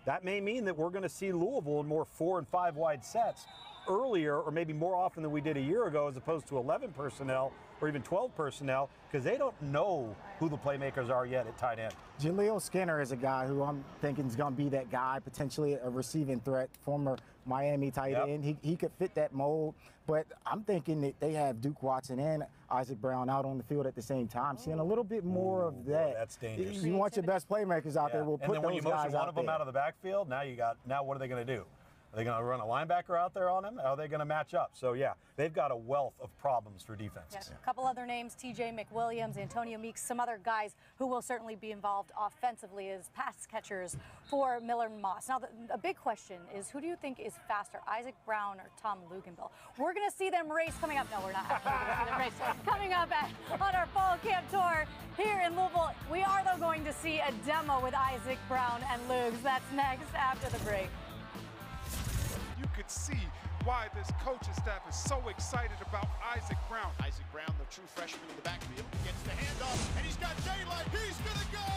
Speaker 5: that may mean that we're going to see Louisville in more 4 and 5 wide sets earlier, or maybe more often than we did a year ago, as opposed to 11 personnel or even 12 personnel, because they don't know who the playmakers are yet at tight end.
Speaker 3: Jaleel Skinner is a guy who I'm thinking is going to be that guy, potentially a receiving threat, former Miami tight end. He could fit that mold, but I'm thinking that they have Duke Watson and Isaac Brown out on the field at the same time, seeing a little bit more of that.
Speaker 5: That's dangerous.
Speaker 3: You want your best playmakers out there. We'll put
Speaker 5: and then when
Speaker 3: those
Speaker 5: you motion
Speaker 3: guys
Speaker 5: one
Speaker 3: out
Speaker 5: of them
Speaker 3: there.
Speaker 5: out of the backfield, now what are they going to do? Are they going to run a linebacker out there on him? Are they going to match up? So, yeah, they've got a wealth of problems for defense.
Speaker 4: Yes. A couple other names, TJ McWilliams, Antonio Meeks, some other guys who will certainly be involved offensively as pass catchers for Miller Moss. Now, a big question is, who do you think is faster, Isaac Brown or Tom Luginbill? We're going to see them race coming up. No, we're not actually going to see them race coming up on our fall camp tour here in Louisville. We are, though, going to see a demo with Isaac Brown and Lugs. That's next after the break.
Speaker 10: You could see why this coaching staff is so excited about Isaac Brown.
Speaker 11: Isaac Brown, the true freshman in the backfield, gets the handoff, and he's got daylight. He's going to go!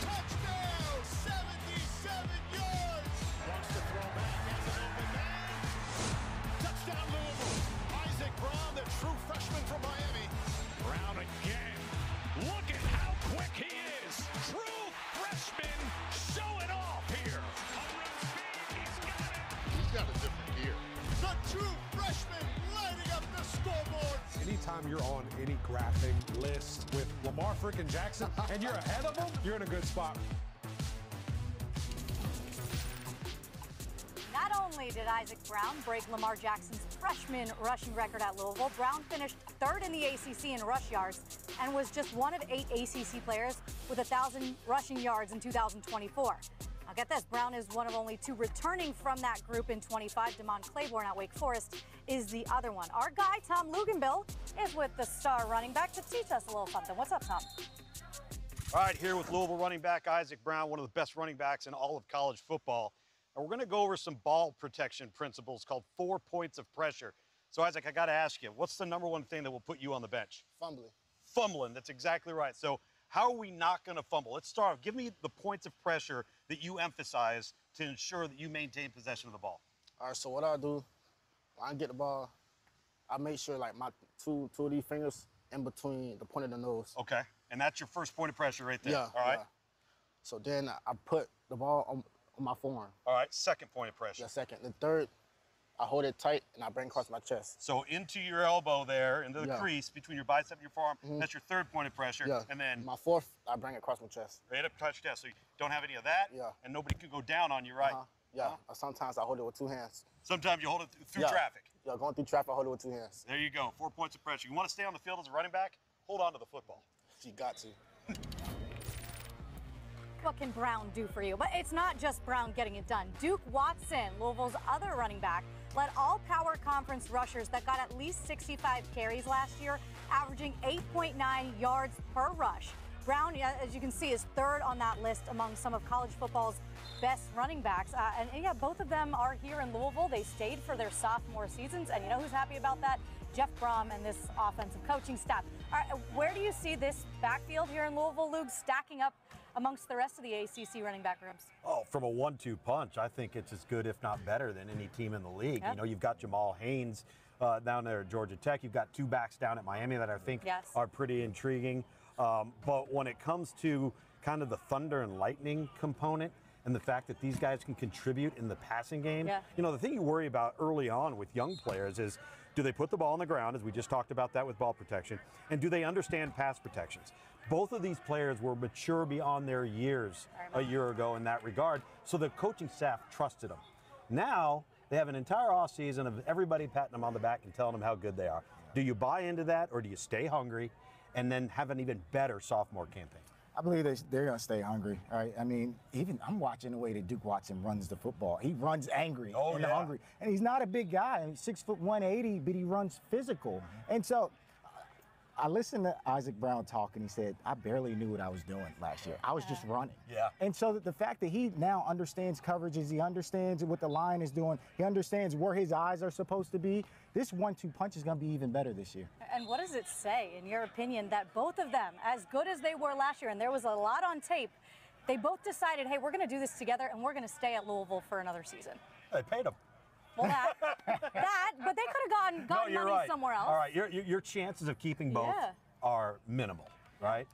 Speaker 11: Touchdown! 77 yards! Wants to throw back as an open man. Touchdown Louisville. Isaac Brown, the true freshman from Miami.
Speaker 12: Brown again. Look at how quick he is. True freshman showing off here.
Speaker 11: He's got a different gear. The true freshman lighting up the scoreboard.
Speaker 10: Anytime you're on any graphic list with Lamar frickin' Jackson and you're ahead of him, you're in a good spot.
Speaker 4: Not only did Isaac Brown break Lamar Jackson's freshman rushing record at Louisville, Brown finished third in the ACC in rush yards and was just one of 8 ACC players with 1,000 rushing yards in 2024. Now get this, Brown is one of only 2 returning from that group in 25. Damon Claiborne at Wake Forest is the other one. Our guy, Tom Luginbill, is with the star running back to teach us a little something. What's up, Tom?
Speaker 5: All right, here with Louisville running back Isaac Brown, one of the best running backs in all of college football. And we're going to go over some ball protection principles called 4 points of pressure. So, Isaac, I got to ask you, what's the #1 thing that will put you on the bench?
Speaker 11: Fumbling.
Speaker 5: Fumbling, that's exactly right. So, how are we not going to fumble? Let's start off. Give me the points of pressure that you emphasize to ensure that you maintain possession of the ball.
Speaker 13: All right, so what I'll do, when I get the ball, I make sure like my two of these fingers in between the point of the nose.
Speaker 5: Okay, and that's your first point of pressure right there.
Speaker 13: Yeah.
Speaker 5: All right.
Speaker 13: Yeah. So then I put the ball on my forearm.
Speaker 5: All right, second point of pressure.
Speaker 13: Yeah, second. The third, I hold it tight and I bring it across my chest.
Speaker 5: So into your elbow there, into the crease between your bicep and your forearm. That's your third point of pressure.
Speaker 13: Yeah.
Speaker 5: And then
Speaker 13: my fourth, I bring it across my chest.
Speaker 5: Right up touch chest. So you don't have any of that.
Speaker 13: Yeah.
Speaker 5: And nobody can go down on you, right?
Speaker 13: Yeah. Sometimes I hold it with 2 hands.
Speaker 5: Sometimes you hold it through traffic.
Speaker 13: Yeah, going through traffic, I hold it with 2 hands.
Speaker 5: There you go. 4 points of pressure. You want to stay on the field as a running back? Hold on to the football.
Speaker 13: You got to.
Speaker 4: What can Brown do for you? But it's not just Brown getting it done. Duke Watson, Louisville's other running back, led all power conference rushers that got at least 65 carries last year, averaging 8.9 yards per rush. Braum, as you can see, is third on that list among some of college football's best running backs. And yeah, both of them are here in Louisville. They stayed for their sophomore seasons. And you know who's happy about that? Jeff Braum and this offensive coaching staff. All right, where do you see this backfield here in Louisville, Luke, stacking up amongst the rest of the ACC running back rooms?
Speaker 5: Oh, from a 1-2 punch, I think it's as good, if not better, than any team in the league.
Speaker 4: Yep.
Speaker 5: You know, you've got Jamal Haynes down there at Georgia Tech. You've got two backs down at Miami that I think are pretty intriguing. But when it comes to kind of the thunder and lightning component and the fact that these guys can contribute in the passing game, you know, the thing you worry about early on with young players is, do they put the ball on the ground, as we just talked about that with ball protection, and do they understand pass protections? Both of these players were mature beyond their years a year ago in that regard, so the coaching staff trusted them. Now, they have an entire offseason of everybody patting them on the back and telling them how good they are. Do you buy into that, or do you stay hungry and then have an even better sophomore campaign?
Speaker 3: I believe they're going to stay hungry, right? I mean, even I'm watching the way that Duke Watson runs the football. He runs angry and hungry. And he's not a big guy. He's 6 foot 180, but he runs physical. And so I listened to Isaac Brown talk, and he said, I barely knew what I was doing last year. I was just running. And so the fact that he now understands coverages, he understands what the line is doing, he understands where his eyes are supposed to be, this 1-2 punch is going to be even better this year.
Speaker 4: And what does it say, in your opinion, that both of them, as good as they were last year, and there was a lot on tape, they both decided, hey, we're going to do this together, and we're going to stay at Louisville for another season?
Speaker 5: They paid them.
Speaker 4: Well, but they could have gotten money somewhere else.
Speaker 5: All right, your chances of keeping both are minimal, right?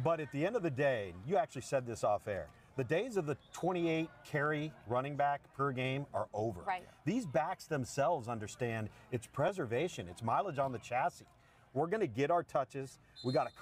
Speaker 5: But at the end of the day, you actually said this off air, the days of the 28 carry running back per game are over.
Speaker 4: Right.
Speaker 5: These backs themselves understand it's preservation, it's mileage on the chassis. We're going to get our touches. We got to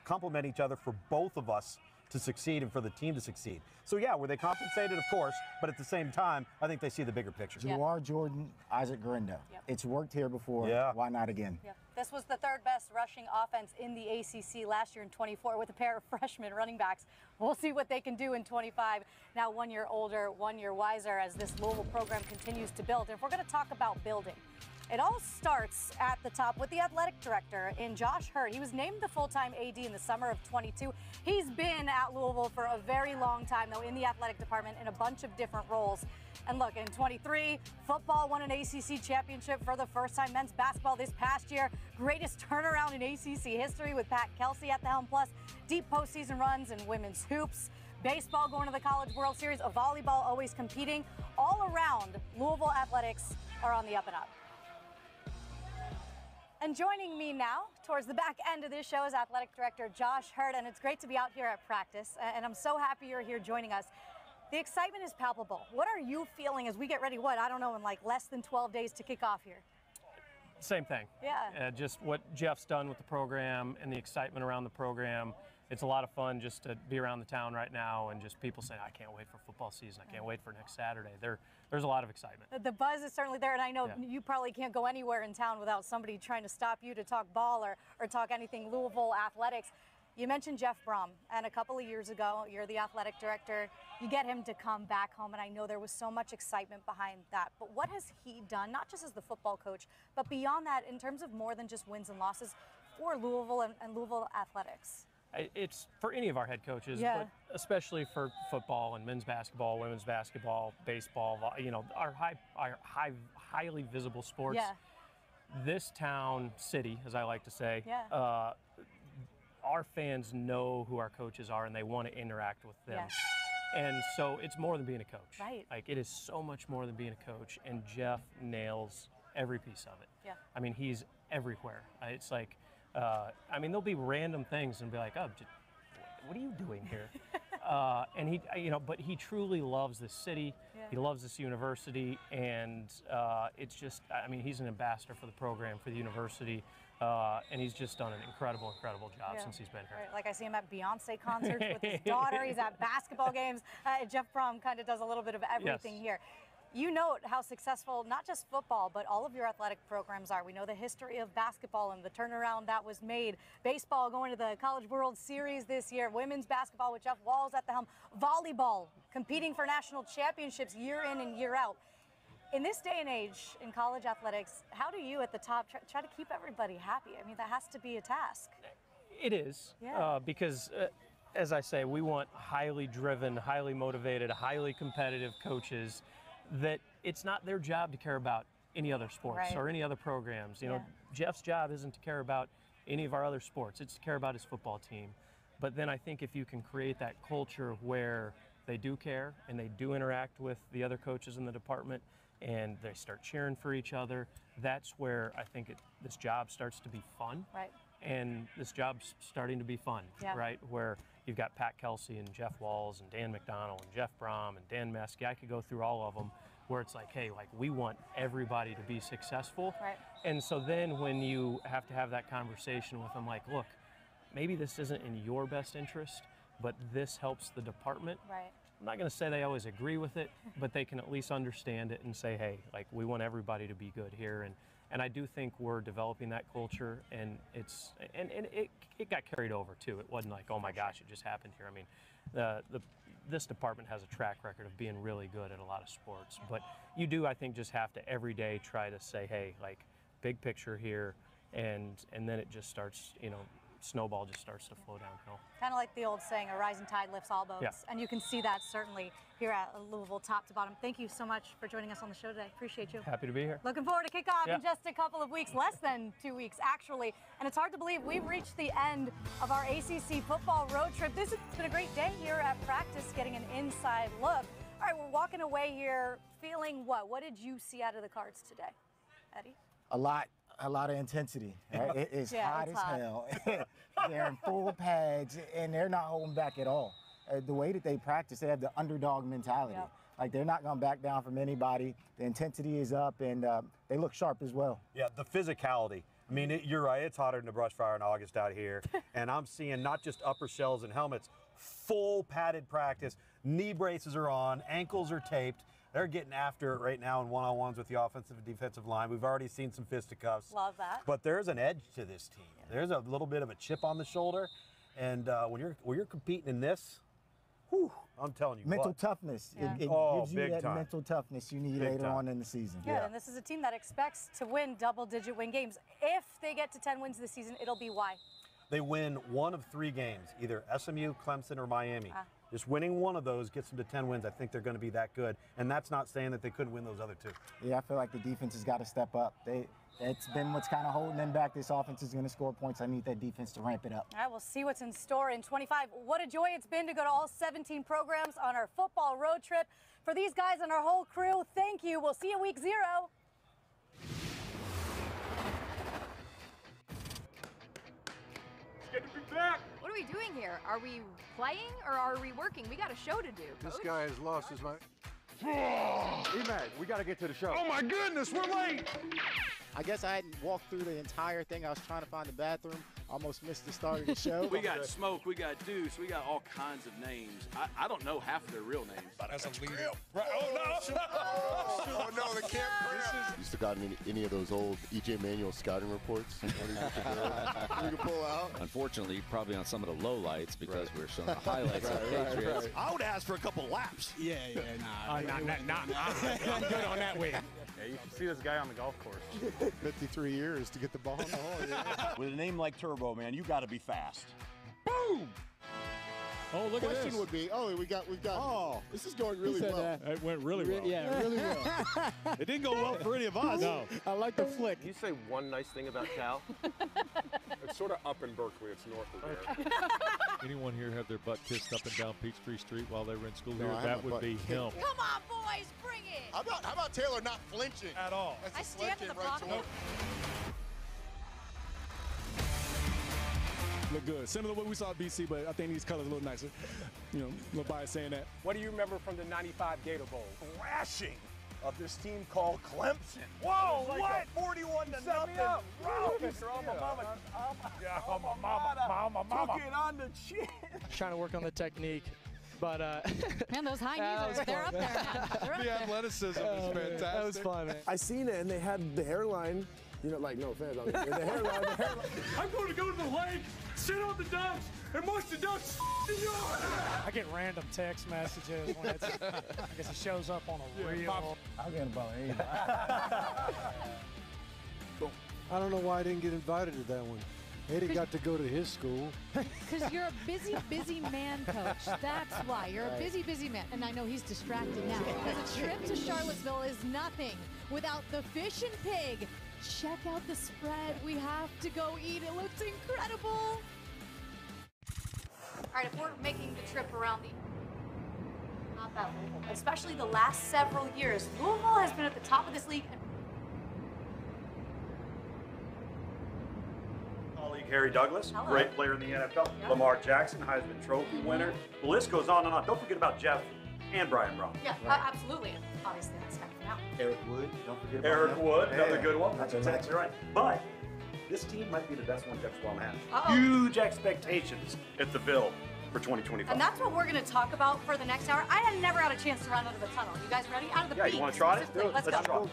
Speaker 5: complement each other for both of us to succeed and for the team to succeed. So yeah, were they compensated? Of course, but at the same time, I think they see the bigger picture.
Speaker 3: Jawar Jordan, Isaac Grindo. It's worked here before. Why not again?
Speaker 4: This was the third best rushing offense in the ACC last year in 24 with a pair of freshman running backs. We'll see what they can do in 25. Now 1 year older, 1 year wiser as this Louisville program continues to build. And if we're going to talk about building, it all starts at the top with the athletic director in Josh Hurd. He was named the full-time AD in the summer of 22. He's been at Louisville for a very long time, though, in the athletic department in a bunch of different roles. And look, in 23, football won an ACC championship for the first time. Men's basketball this past year, greatest turnaround in ACC history with Pat Kelsey at the helm, plus deep postseason runs in women's hoops. Baseball going to the College World Series, a volleyball always competing. All around, Louisville athletics are on the up and up. And joining me now, towards the back end of this show, is Athletic Director Josh Hurd, and it's great to be out here at practice, and I'm so happy you're here joining us. The excitement is palpable. What are you feeling as we get ready, I don't know, in like less than 12 days to kick off here?
Speaker 14: Same thing. Just what Jeff's done with the program and the excitement around the program. It's a lot of fun just to be around the town right now and just people saying, I can't wait for football season. I can't wait for next Saturday. There's a lot of excitement.
Speaker 4: The buzz is certainly there, and I know you probably can't go anywhere in town without somebody trying to stop you to talk ball or talk anything Louisville athletics. You mentioned Jeff Braum, and a couple of years ago, you're the athletic director. You get him to come back home, and I know there was so much excitement behind that. But what has he done, not just as the football coach, but beyond that, in terms of more than just wins and losses for Louisville and Louisville athletics?
Speaker 14: It's for any of our head coaches, but especially for football and men's basketball, women's basketball, baseball, our highly visible sports. This town, city, as I like to say, our fans know who our coaches are and they want to interact with them. And so it's more than being a coach. Like, it is so much more than being a coach, and Jeff nails every piece of it. I mean, he's everywhere. It's like, there'll be random things and be like, oh, what are you doing here? And he, but he truly loves this city. He loves this university, and it's just, he's an ambassador for the program, for the university, and he's just done an incredible job since he's been here.
Speaker 4: Like, I see him at Beyonce concerts with his daughter. He's at basketball games. Jeff Braum kind of does a little bit of everything here. You note how successful not just football, but all of your athletic programs are. We know the history of basketball and the turnaround that was made. Baseball going to the College World Series this year. Women's basketball with Jeff Walls at the helm. Volleyball competing for national championships year in and year out. In this day and age in college athletics, how do you at the top try to keep everybody happy? I mean, that has to be a task.
Speaker 14: It is,
Speaker 4: Yeah.
Speaker 14: because as I say, we want highly driven, highly motivated, highly competitive coaches that it's not their job to care about any other sports or any other programs. You know, Jeff's job isn't to care about any of our other sports. It's to care about his football team. But then I think if you can create that culture where they do care and they do interact with the other coaches in the department and they start cheering for each other, that's where I think this job starts to be fun.
Speaker 4: Right.
Speaker 14: And this job's starting to be fun, right? Where you've got Pat Kelsey and Jeff Walls and Dan McDonald and Jeff Braum and Dan Meske. I could go through all of them where it's like, hey, like we want everybody to be successful.
Speaker 4: Right.
Speaker 14: And so then when you have to have that conversation with them, like, look, maybe this isn't in your best interest, but this helps the department.
Speaker 4: Right.
Speaker 14: I'm not going to say they always agree with it, but they can at least understand it and say, hey, like we want everybody to be good here. And I do think we're developing that culture, and it got carried over too. It wasn't like, oh my gosh, it just happened here. I mean, this department has a track record of being really good at a lot of sports, but you do, I think, just have to every day try to say, hey, like big picture here, and then it just starts, you know, snowball just starts to flow downhill.
Speaker 4: Kind of like the old saying, a rising tide lifts all boats.
Speaker 14: Yeah.
Speaker 4: And you can see that certainly here at Louisville, top to bottom. Thank you so much for joining us on the show today. Appreciate you.
Speaker 14: Happy to be here.
Speaker 4: Looking forward to kickoff in just a couple of weeks, less than 2 weeks actually. And it's hard to believe we've reached the end of our ACC Football Road Trip. This has been a great day here at practice, getting an inside look. All right, we're walking away here feeling what? What did you see out of the cards today, Eddie?
Speaker 3: A lot of intensity. Right? It is hot as hell. They're in full pads, and they're not holding back at all. The way that they practice, they have the underdog mentality.
Speaker 4: Yep.
Speaker 3: Like, they're not going to back down from anybody. The intensity is up, and they look sharp as well.
Speaker 5: Yeah, the physicality. I mean, you're right. It's hotter than the brush fire in August out here. And I'm seeing not just upper shells and helmets, full padded practice. Knee braces are on, ankles are taped. They're getting after it right now in one-on-ones with the offensive and defensive line. We've already seen some fisticuffs.
Speaker 4: Love that.
Speaker 5: But there's an edge to this team. There's a little bit of a chip on the shoulder. And when you're competing in this, whew, I'm telling you
Speaker 3: mental
Speaker 5: what.
Speaker 3: toughness.
Speaker 4: Yeah.
Speaker 3: It gives you
Speaker 5: big
Speaker 3: that
Speaker 5: time.
Speaker 3: mental toughness you need
Speaker 5: Big
Speaker 3: later
Speaker 5: time.
Speaker 3: on in the season.
Speaker 4: Good, and this is a team that expects to win double-digit win games. If they get to 10 wins this season, it'll be why?
Speaker 5: They win one of 3 games, either SMU, Clemson, or Miami. Just winning one of those gets them to 10 wins. I think they're going to be that good. And that's not saying that they couldn't win those other 2.
Speaker 3: Yeah, I feel like the defense has got to step up. It's been what's kind of holding them back. This offense is going to score points. I need that defense to ramp it up.
Speaker 4: All right, we'll see what's in store in 25. What a joy it's been to go to all 17 programs on our football road trip. For these guys and our whole crew, thank you. We'll see you week 0.
Speaker 2: It's good to be back.
Speaker 15: What are we doing here? Are we playing or are we working? We got a show to do.
Speaker 16: This guy has lost his mind.
Speaker 2: E-Mag, we got to get to the show.
Speaker 16: Oh my goodness, we're late!
Speaker 3: I guess I hadn't walked through the entire thing. I was trying to find the bathroom. Almost missed the start of the show.
Speaker 17: We got Smoke, we got Deuce, we got all kinds of names. I don't know half of their real names.
Speaker 16: As a leader. Right. Oh no! Oh no, the camp.
Speaker 18: You still got any of those old E.J. Manuel scouting reports? You can pull out?
Speaker 19: Unfortunately, probably on some of the lowlights because we're showing the highlights of the Patriots.
Speaker 17: I would ask for a couple laps.
Speaker 19: Yeah,
Speaker 14: I'm good on that way.
Speaker 8: Yeah, you should see this guy on the golf course.
Speaker 16: 53 years to get the ball in the hole. Yeah.
Speaker 17: With a name like Turbo, man, you got to be fast.
Speaker 16: Boom!
Speaker 20: Oh, look at this.
Speaker 16: Question would be, we've got. Oh, this is going really well.
Speaker 20: It went really well.
Speaker 16: Yeah, really well.
Speaker 20: It didn't go well for any of us. No.
Speaker 16: I like the flick.
Speaker 21: Can you say one nice thing about Cal?
Speaker 22: It's sort of up in Berkeley. It's north of there.
Speaker 20: Anyone here have their butt kissed up and down Peachtree Street while they were in school
Speaker 16: No,
Speaker 20: here?
Speaker 16: I
Speaker 20: That
Speaker 16: have my
Speaker 20: would be
Speaker 16: butt
Speaker 20: him.
Speaker 15: Come on, boys, bring it.
Speaker 16: How about Taylor not flinching
Speaker 20: At all.
Speaker 16: That's
Speaker 15: I
Speaker 16: a
Speaker 15: stand
Speaker 16: sledge
Speaker 15: in the
Speaker 16: right
Speaker 15: pocket.
Speaker 16: to him.
Speaker 23: Look good. Similar to what we saw at BC, but I think these colors look nicer. You know, no bias saying that.
Speaker 22: What do you remember from the 95 Gator Bowl?
Speaker 17: Thrashing of this team called Clemson.
Speaker 22: Whoa,
Speaker 17: Like
Speaker 22: what?
Speaker 17: a 41 to
Speaker 22: Set
Speaker 17: nothing.
Speaker 22: me up.
Speaker 17: Mr. Alma Mama.
Speaker 22: Mama.
Speaker 17: Took it on the chin.
Speaker 24: Trying to work on the technique. But
Speaker 15: Man, those high knees they're up there, man. They're up
Speaker 16: The
Speaker 15: there.
Speaker 16: athleticism is fantastic.
Speaker 24: that was fun, man.
Speaker 16: I seen it, and they had the hairline. You know, like, no offense. The hairline.
Speaker 22: I'm going to go to the lake, sit on the ducks, and watch the ducks in the yard.
Speaker 25: I get random text messages when it's, I guess it shows up on a reel.
Speaker 3: I'll get about it.
Speaker 26: I don't know why I didn't get invited to that one.
Speaker 1: Eddie got to go to his school.
Speaker 6: Because you're a busy, busy man, Coach. That's why. You're a busy, busy man. And I know he's distracted now. Because a trip to Charlottesville is nothing without the fish and pig. Check out the spread. We have to go eat. It looks incredible.
Speaker 4: All right, if we're making the trip around not that Louisville, especially the last several years, Louisville has been at the top of this league.
Speaker 2: Colleague Harry Douglas,
Speaker 4: Hello.
Speaker 2: great player in the NFL.
Speaker 4: Yeah.
Speaker 2: Lamar Jackson, Heisman Trophy winner. The list goes on and on. Don't forget about Jeff and Brian Braum.
Speaker 4: Yeah, absolutely. And obviously, that's kind of now.
Speaker 2: Eric Wood, don't forget about Eric Wood, another good one. That's exactly right. But this team might be the best one Jeff Braum has. Huge expectations at the Ville for 2025.
Speaker 4: And that's what we're going to talk about for the next hour. I had never had a chance to run out of the tunnel. You guys ready? Out of the beat.
Speaker 2: You want to try it?
Speaker 4: Let's go.
Speaker 2: Try it.